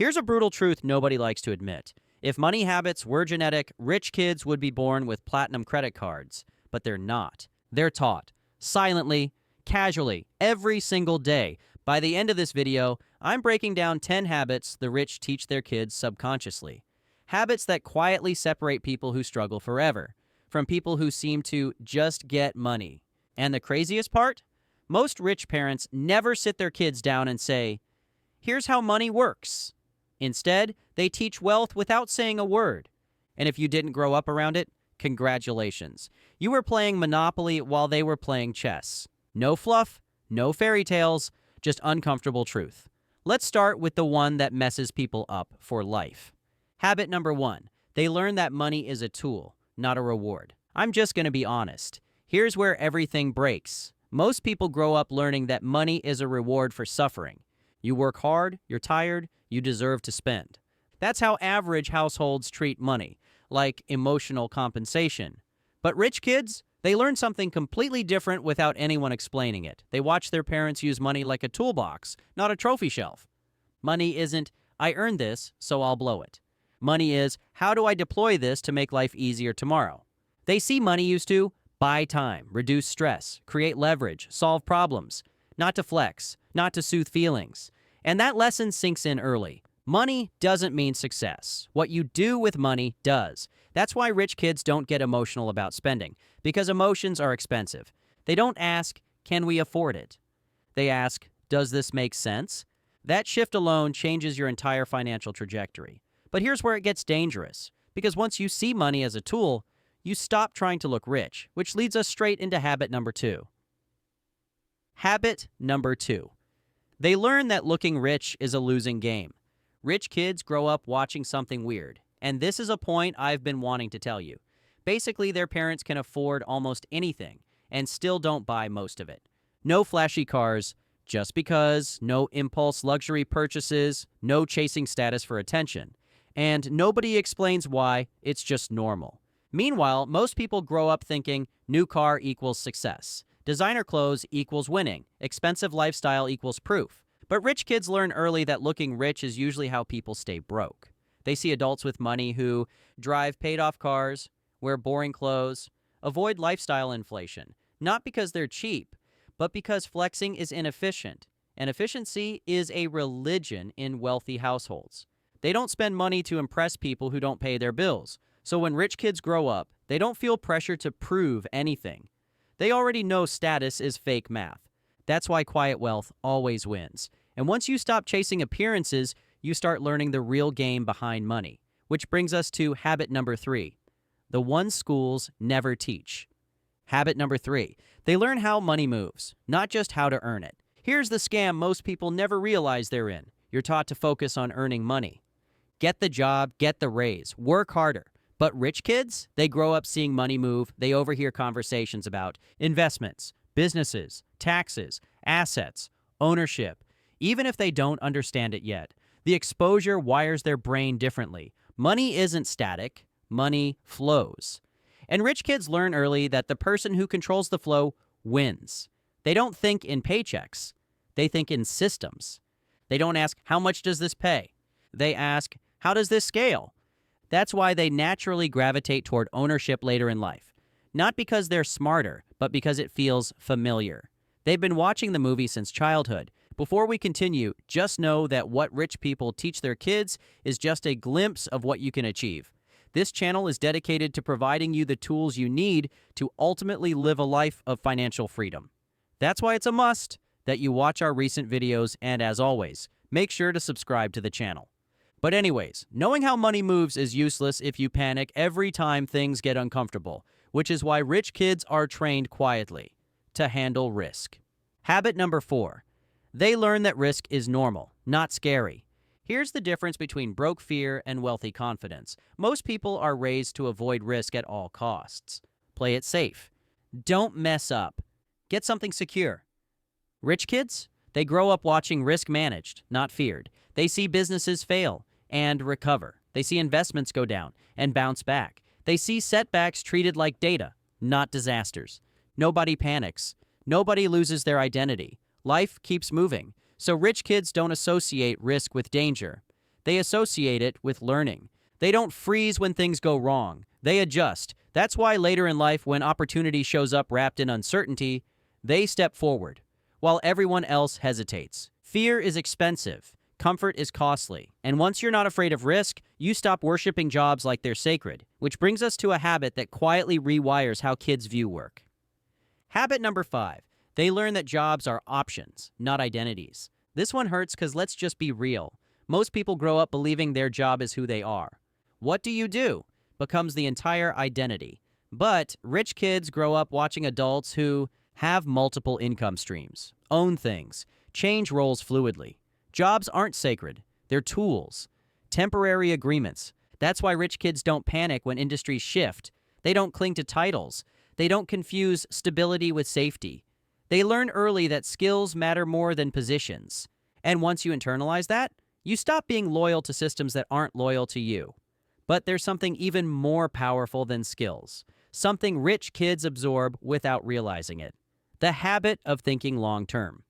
Here's a brutal truth nobody likes to admit. If money habits were genetic, rich kids would be born with platinum credit cards. But they're not. They're taught. Silently, casually, every single day. By the end of this video, I'm breaking down 10 habits the rich teach their kids subconsciously. Habits that quietly separate people who struggle forever from people who seem to just get money. And the craziest part? Most rich parents never sit their kids down and say, "Here's how money works." Instead, they teach wealth without saying a word. And if you didn't grow up around it, congratulations. You were playing Monopoly while they were playing chess. No fluff, no fairy tales, just uncomfortable truth. Let's start with the one that messes people up for life. Habit number 1. They learn that money is a tool, not a reward. I'm just going to be honest. Here's where everything breaks. Most people grow up learning that money is a reward for suffering. You work hard, you're tired, you deserve to spend. That's how average households treat money, like emotional compensation. But rich kids, they learn something completely different without anyone explaining it. They watch their parents use money like a toolbox, not a trophy shelf. Money isn't, "I earned this, so I'll blow it." Money is, "How do I deploy this to make life easier tomorrow?" They see money used to buy time, reduce stress, create leverage, solve problems, not to flex, not to soothe feelings. And that lesson sinks in early. Money doesn't mean success. What you do with money does. That's why rich kids don't get emotional about spending, because emotions are expensive. They don't ask, "Can we afford it?" They ask, "Does this make sense?" That shift alone changes your entire financial trajectory. But here's where it gets dangerous, because once you see money as a tool, you stop trying to look rich, which leads us straight into habit number 2. Habit number 2. They learn that looking rich is a losing game. Rich kids grow up watching something weird, and this is a point I've been wanting to tell you. Basically, their parents can afford almost anything and still don't buy most of it. No flashy cars, just because, no impulse luxury purchases, no chasing status for attention. And nobody explains why, it's just normal. Meanwhile, most people grow up thinking new car equals success. Designer clothes equals winning. Expensive lifestyle equals proof. But rich kids learn early that looking rich is usually how people stay broke. They see adults with money who drive paid-off cars, wear boring clothes, avoid lifestyle inflation, not because they're cheap, but because flexing is inefficient. And efficiency is a religion in wealthy households. They don't spend money to impress people who don't pay their bills. So when rich kids grow up, they don't feel pressure to prove anything. They already know status is fake math. That's why quiet wealth always wins. And once you stop chasing appearances, you start learning the real game behind money. Which brings us to habit number 3. The one schools never teach. Habit number 3. They learn how money moves, not just how to earn it. Here's the scam most people never realize they're in. You're taught to focus on earning money. Get the job, get the raise, work harder. But rich kids, they grow up seeing money move. They overhear conversations about investments, businesses, taxes, assets, ownership. Even if they don't understand it yet, the exposure wires their brain differently. Money isn't static. Money flows. And rich kids learn early that the person who controls the flow wins. They don't think in paychecks. They think in systems. They don't ask, "How much does this pay?" They ask, "How does this scale?" That's why they naturally gravitate toward ownership later in life. Not because they're smarter, but because it feels familiar. They've been watching the movie since childhood. Before we continue, just know that what rich people teach their kids is just a glimpse of what you can achieve. This channel is dedicated to providing you the tools you need to ultimately live a life of financial freedom. That's why it's a must that you watch our recent videos, and as always, make sure to subscribe to the channel. But anyways, knowing how money moves is useless if you panic every time things get uncomfortable, which is why rich kids are trained quietly to handle risk. Habit number 4. They learn that risk is normal, not scary. Here's the difference between broke fear and wealthy confidence. Most people are raised to avoid risk at all costs. Play it safe. Don't mess up. Get something secure. Rich kids? They grow up watching risk managed, not feared. They see businesses fail and recover. They see investments go down and bounce back. They see setbacks treated like data, not disasters. Nobody panics. Nobody loses their identity. Life keeps moving. So rich kids don't associate risk with danger. They associate it with learning. They don't freeze when things go wrong. They adjust. That's why later in life, when opportunity shows up wrapped in uncertainty, they step forward, while everyone else hesitates. Fear is expensive. Comfort is costly. And once you're not afraid of risk, you stop worshiping jobs like they're sacred, which brings us to a habit that quietly rewires how kids view work. Habit number 5. They learn that jobs are options, not identities. This one hurts because let's just be real. Most people grow up believing their job is who they are. What do you do? Becomes the entire identity. But rich kids grow up watching adults who have multiple income streams, own things, change roles fluidly. Jobs aren't sacred. They're tools, temporary agreements. That's why rich kids don't panic when industries shift. They don't cling to titles. They don't confuse stability with safety. They learn early that skills matter more than positions. And once you internalize that, you stop being loyal to systems that aren't loyal to you. But there's something even more powerful than skills, something rich kids absorb without realizing it: the habit of thinking long-term.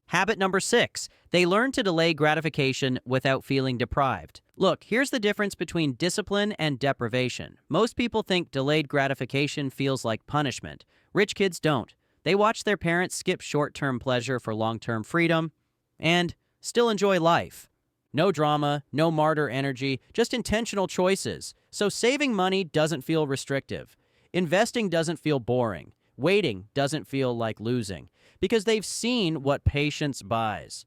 Habit number 6, they learn to delay gratification without feeling deprived. Look, here's the difference between discipline and deprivation. Most people think delayed gratification feels like punishment. Rich kids don't. They watch their parents skip short-term pleasure for long-term freedom and still enjoy life. No drama, no martyr energy, just intentional choices. So saving money doesn't feel restrictive. Investing doesn't feel boring. Waiting doesn't feel like losing, because they've seen what patience buys.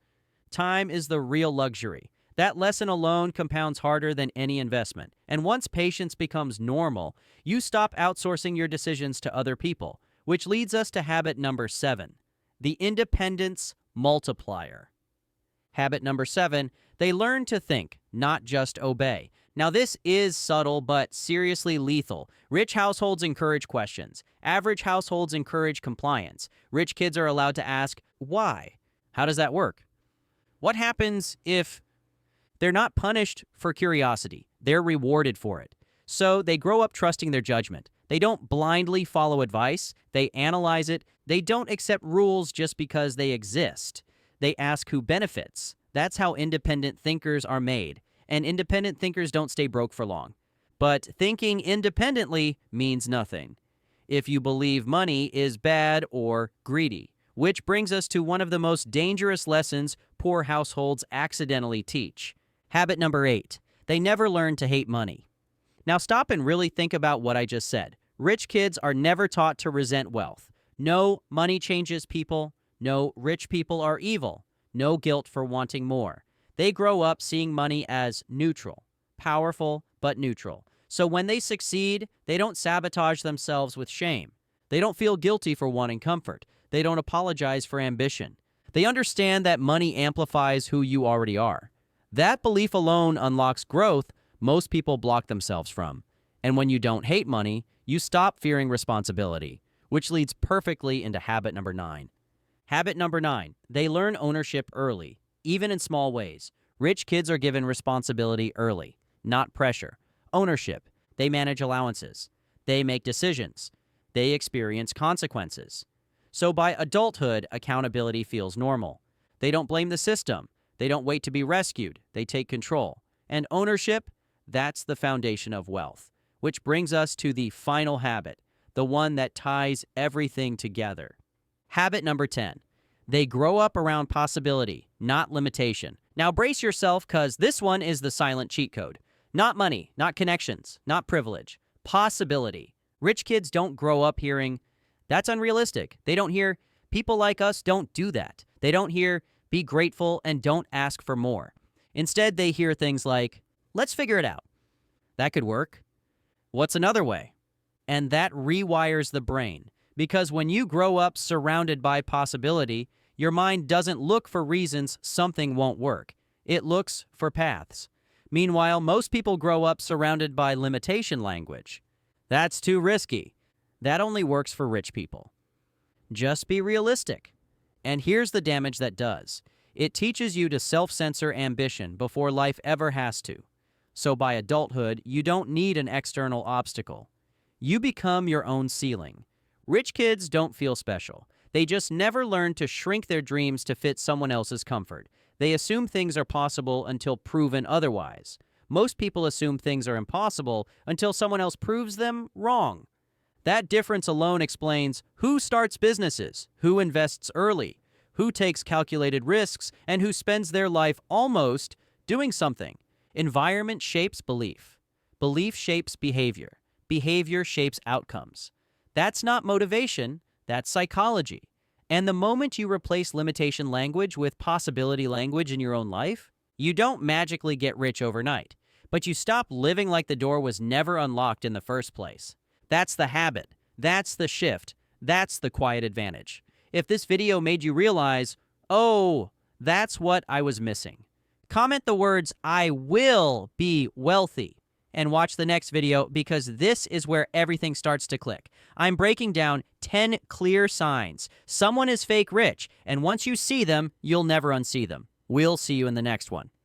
Time is the real luxury. That lesson alone compounds harder than any investment. And once patience becomes normal, you stop outsourcing your decisions to other people, which leads us to habit number 7, the independence multiplier. Habit number 7, they learn to think, not just obey. Now, this is subtle but seriously lethal. Rich households encourage questions. Average households encourage compliance. Rich kids are allowed to ask, why? How does that work? What happens if they're not punished for curiosity? They're rewarded for it. So they grow up trusting their judgment. They don't blindly follow advice. They analyze it. They don't accept rules just because they exist. They ask who benefits. That's how independent thinkers are made. And independent thinkers don't stay broke for long. But thinking independently means nothing if you believe money is bad or greedy. Which brings us to one of the most dangerous lessons poor households accidentally teach. Habit number 8, they never learn to hate money. Now stop and really think about what I just said. Rich kids are never taught to resent wealth. No, money changes people. No, rich people are evil. No guilt for wanting more. They grow up seeing money as neutral, powerful, but neutral. So when they succeed, they don't sabotage themselves with shame. They don't feel guilty for wanting comfort. They don't apologize for ambition. They understand that money amplifies who you already are. That belief alone unlocks growth most people block themselves from. And when you don't hate money, you stop fearing responsibility, which leads perfectly into habit number 9. Habit number 9, they learn ownership early. Even in small ways. Rich kids are given responsibility early, not pressure. Ownership. They manage allowances. They make decisions. They experience consequences. So by adulthood, accountability feels normal. They don't blame the system. They don't wait to be rescued. They take control. And ownership, that's the foundation of wealth. Which brings us to the final habit, the one that ties everything together. Habit number 10. They grow up around possibility, not limitation. Now brace yourself, because this one is the silent cheat code. Not money, not connections, not privilege. Possibility. Rich kids don't grow up hearing, that's unrealistic. They don't hear, people like us don't do that. They don't hear, be grateful and don't ask for more. Instead, they hear things like, let's figure it out. That could work. What's another way? And that rewires the brain. Because when you grow up surrounded by possibility, your mind doesn't look for reasons something won't work. It looks for paths. Meanwhile, most people grow up surrounded by limitation language. That's too risky. That only works for rich people. Just be realistic. And here's the damage that does. It teaches you to self-censor ambition before life ever has to. So by adulthood, you don't need an external obstacle. You become your own ceiling. Rich kids don't feel special. They just never learn to shrink their dreams to fit someone else's comfort. They assume things are possible until proven otherwise. Most people assume things are impossible until someone else proves them wrong. That difference alone explains who starts businesses, who invests early, who takes calculated risks, and who spends their life almost doing something. Environment shapes belief. Belief shapes behavior. Behavior shapes outcomes. That's not motivation, that's psychology. And the moment you replace limitation language with possibility language in your own life, you don't magically get rich overnight, but you stop living like the door was never unlocked in the first place. That's the habit. That's the shift. That's the quiet advantage. If this video made you realize, oh, that's what I was missing, comment the words, "I will be wealthy," and watch the next video because this is where everything starts to click. I'm breaking down 10 clear signs someone is fake rich, and once you see them, you'll never unsee them. We'll see you in the next one.